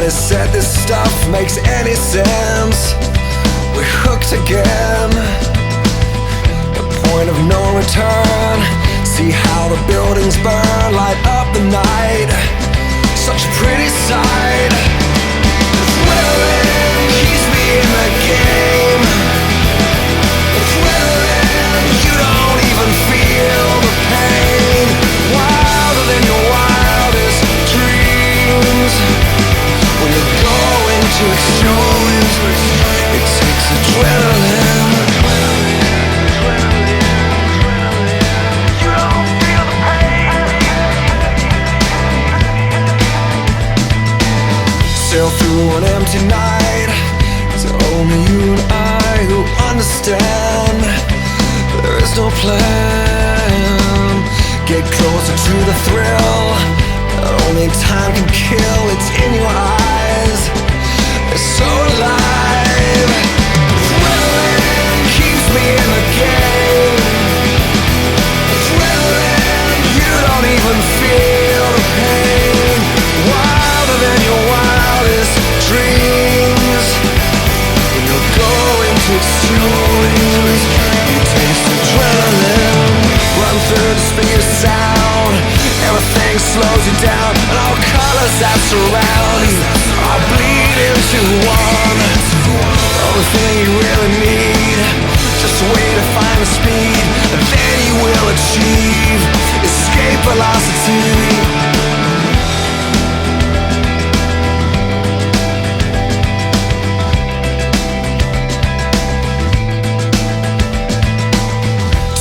Nobody said this stuff makes any sense. We're hooked again. The point of no return. See how the buildings burn, light up the night. Such a pretty sight. Adrenaline keeps me in the game. Adrenaline, you don't even feel the pain. Wilder than your wildest dreams. When you're going to extremes, it takes adrenaline. You don't feel the pain. Sail through an empty night. It's only you and I who understand. There is no plan. Get closer to the thrill that only time can kill. It's in your eyes. They're so alive. Adrenaline keeps me in the game. Adrenaline, you don't even feel the pain. Wilder than your wildest dreams. When you're going to extremes, you taste adrenaline. Run through the speed of sound. Everything slows you down, and all colors that surround you all bleed into one. The only thing you really need, just a way to find the speed, and then you will achieve escape velocity.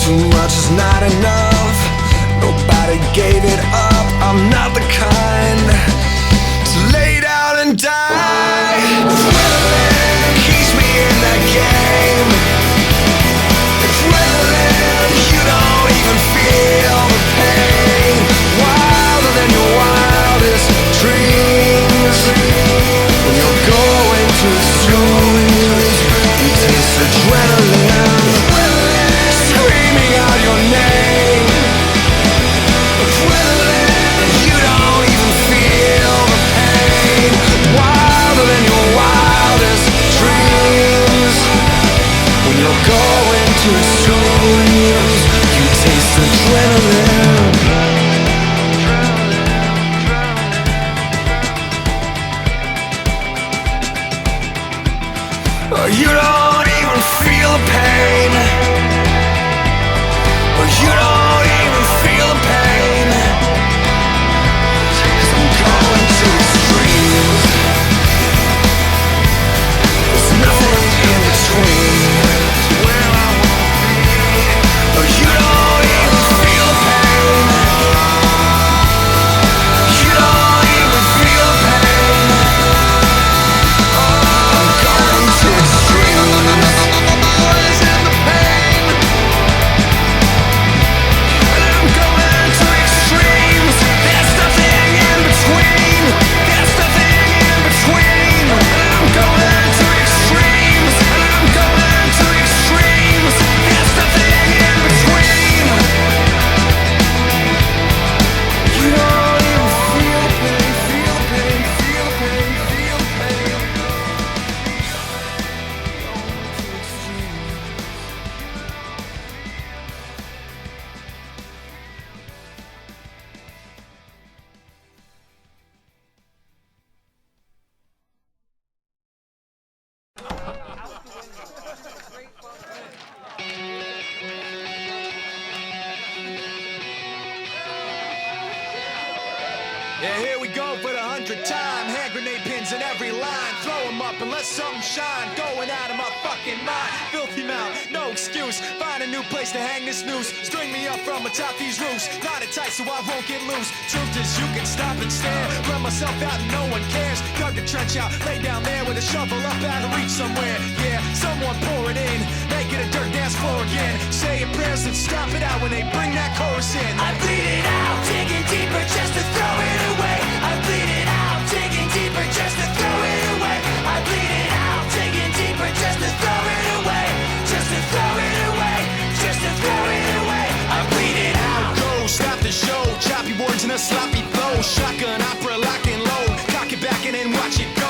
Too much is not enough. Nobody gave it up. I'm not the kind to lay down and die. Adrenaline keeps me in the game. Adrenaline, you don't even feel the pain. Wilder than your wildest dreams. When you're going to extremes, you taste adrenaline. Screaming out your name. Adrenaline, you don't even feel the pain. Wilder than your wildest dreams. When you're going to extremes, you taste adrenaline. You don't even feel the pain. You don't even feel the pain. 'Cause I'm going to extremes. There's nothing in between. Where I wanna be. You don't even feel the pain. You don't even feel the pain. I'm going to extremes. Always in the pain. I'm going to extremes. There's nothing in between. There's nothing in between. I'm going to extremes. I'm going to extremes. There's nothing in between. You don't even feel pain, feel pain, feel pain, feel pain. Yeah, here we go for the 100th time. Hand grenade pins in every line. Throw them up and let something shine. Going out of my fucking mind. Filthy mouth, no excuse. Find a new place to hang this noose. String me up from atop these roofs. Knot it tight so I won't get loose. Truth is you can stop and stare. Run myself out and no one cares. Dug the trench out, lay down there with a shovel up out of reach somewhere. Yeah, someone pour it in. Make it a dirt dance floor again. Say your prayers and stop it out when they bring that chorus in. I bleed it out, digging deeper just to throw it away. I bleed it out, digging deeper just to throw it away. I bleed it out, digging deeper just to throw it away. Just to throw it away, just to throw it away. I bleed it out. Go, stop the show. Choppy words and a sloppy flow. Shotgun opera, lock and load. Cock it back and then watch it go.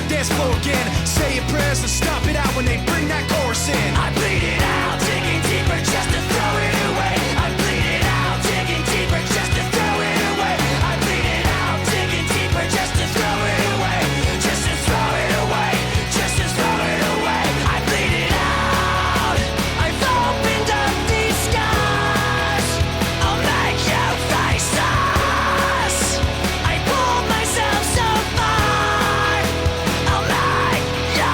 dance floor again. Say your prayers and stomp it out when they bring that chorus in. I bleed it out, digging deeper just to throw it away. I bleed it out, digging deeper just to throw it away. I bleed it out, digging deeper just to throw it away. Just to throw it away, just to throw it away. I bleed it out. I've opened up these scars. I'll make you face us. I pulled myself so far. I'll make you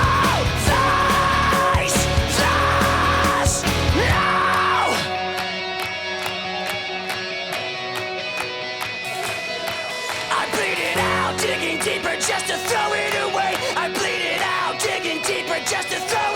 face us. No! I bleed it out, digging deeper just to throw it away. I bleed it out, digging deeper just to throw